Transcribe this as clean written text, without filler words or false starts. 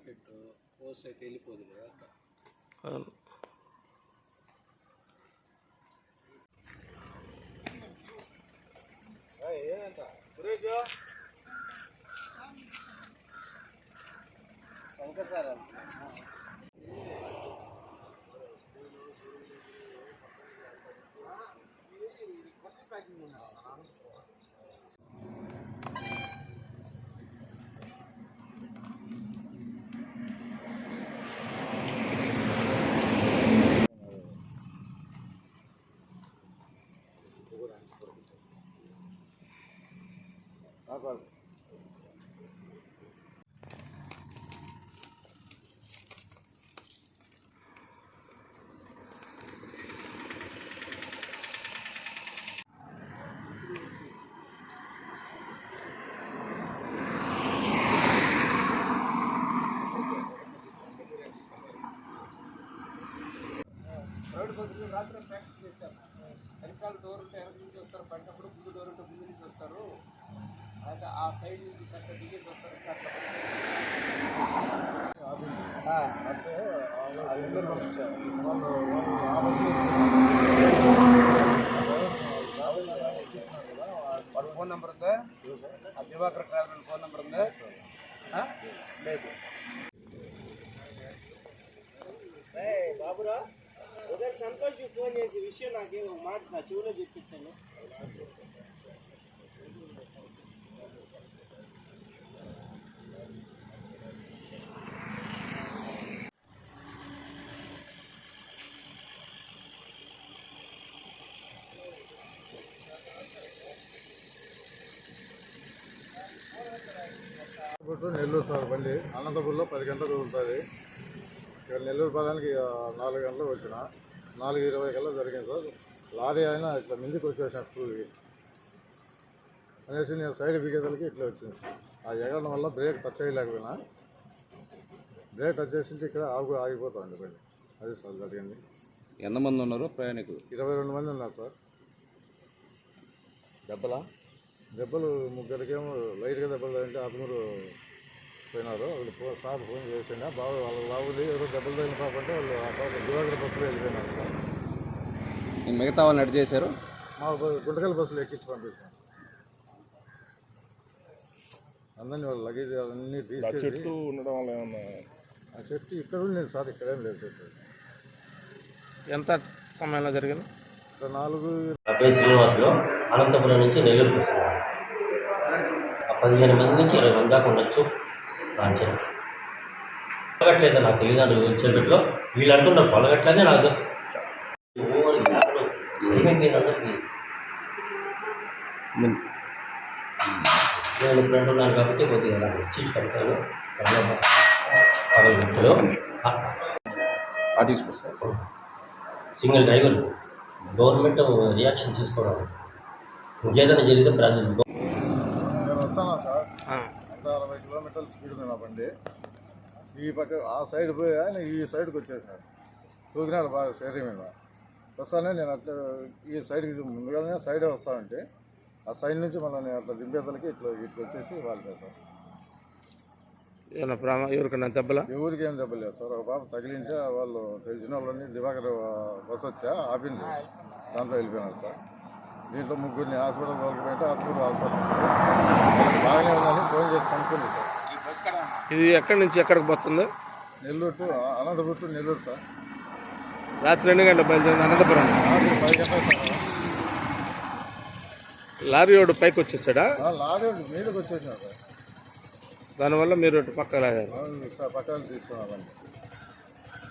చెట్టు పోస్ట్ అయితే వెళ్ళిపోదు కదా. ఏమంట సురేష్ శంకర్ సార్ ప్యాకింగ్ ఉన్నా సార్. ప్రైవేట్ బస్సులు రాత్రి ప్రాక్టీస్ చేశారు. వెనకాల డోర్ ఉంటే వెనక నుంచి వస్తారు, పడినప్పుడు ముందు డోర్ ఉంటే ముందు నుంచి వస్తారు, అయితే ఆ సైడ్ నుంచి చక్కగా దిగేసి వస్తారు. అంటే వాళ్ళిద్దరు పంపించారు. వాళ్ళ ఫోన్ నెంబర్ ఉందా? ఆ దివాకర్ ట్రావెల్ ఫోన్ నెంబర్ ఉందా? లేదు. బాబురా ఒకసారి సంతోష్ ఫోన్ చేసి విషయం నాకేమో మాట నా చెవులో చెప్పించాను. నెల్లూరు సార్ బండి అనంతపూర్లో 10 గంటలకు వదులుతుంది. ఇక్కడ నెల్లూరు పదానికి 4 గంటలకు వచ్చిన 4:20 కల్లా జరిగింది సార్. లారీ అయినా ఇట్లా ముందుకు వచ్చేసినట్టు అనేసి నేను సైడ్ బిగేదలకి ఇట్లా వచ్చింది సార్. ఆ ఎగరడం వల్ల బ్రేక్ టచ్ చేయలేకపోయినా, బ్రేక్ టచ్ చేసింటే ఇక్కడ ఆగిపోతాండి బండి. అది సార్ జరిగింది. ఎంతమంది ఉన్నారు ప్రయాణికులు? 22 మంది ఉన్నారు సార్. దెబ్బలు ముగ్గురికేమో లైట్గా దెబ్బలు తగిలితే ఆత్మూరు పోయినారు. వాళ్ళు సార్ ఫోన్ చేసిండే బాబు వాళ్ళ బాబుది ఎవరో దెబ్బలు తగిలిన పాపంటే వాళ్ళు ఆ పాప దివాకర్ బస్సులో వెళ్ళిపోయినారు సార్. మిగతా వాళ్ళు ఎడ్ చేశారు? మా గుంటకల్ బస్సులో ఎక్కించి పంపించాను. అందరినీ వాళ్ళు లగేజ్ అన్నీ తీసేసి. చెట్టు ఉండడం వల్ల ఏమన్నా? ఆ చెట్టు ఇక్కడ లేదు సార్, ఇక్కడేం లేదు చెట్టు. ఎంత సమయంలో జరిగింది? 4 శ్రీనివాసులు అనంతపురం నుంచి నెల్లూరుకి వస్తున్నారు. 15 మంది నుంచి 20 మంది దాకా ఉండొచ్చు. పొలగట్లేదు నాకు తెలియదు వచ్చేటట్లో. వీళ్ళు అంటున్నారు పొలగట్లనే నాకు ఏమైపోయింది అందరికీ. నేను ఇప్పుడు అంటున్నాను కాబట్టి కొద్దిగా నాకు సీట్ కట్టాను. పగలు సింగిల్ డ్రైవర్ గవర్నమెంట్ రియాక్షన్ తీసుకోవడం. ఇంకేదైనా జరిగితే నేను వస్తానా సార్, 160 కిలోమీటర్ల స్పీడ్ ఉంది నా బండి. ఈ పక్క ఆ సైడ్ పోయి ఆయన ఈ సైడ్కి వచ్చేసినాడు, తూగినాడు బాగా స్టేరింగ్ మీద. వస్తానే నేను అట్లా ఈ సైడ్కి ముందుగానే సైడే వస్తానంటే ఆ సైడ్ నుంచి మళ్ళీ నేను అట్లా దింపేతలకి ఇట్లా వచ్చేసి వాళ్ళు సార్. ఏమైనా ఎవరికైనా దెబ్బలా? ఎవరికి ఏం దెబ్బలేదు సార్. ఒక పాప తగిలింటే వాళ్ళు తెలిసిన వాళ్ళని దివాకర్ బస్ వచ్చా ఆపింది, దాంట్లో వెళ్ళిపోయినారు సార్. దీంట్లో ముగ్గురిని హాస్పిటల్ తోలుకుపోయింటే హాస్పిటల్ బాగానే ఉందని ఫోన్ చేసి కనుక్కుంది సార్. ఇది ఎక్కడి నుంచి ఎక్కడికి పోతుంది? Nellore to Anantapur to Nellore sir. రాత్రి 2 గంటల బయలుదేరింది అనంతపురం. రాత్రి 10 గంటలకు సార్. లారీ వాడు పైకి వచ్చేసాడా? లారీ మీదకి వచ్చేసినారు సార్. దానివల్ల మీరు పక్క లాగారు. పక్కన తీసుకున్నారండి.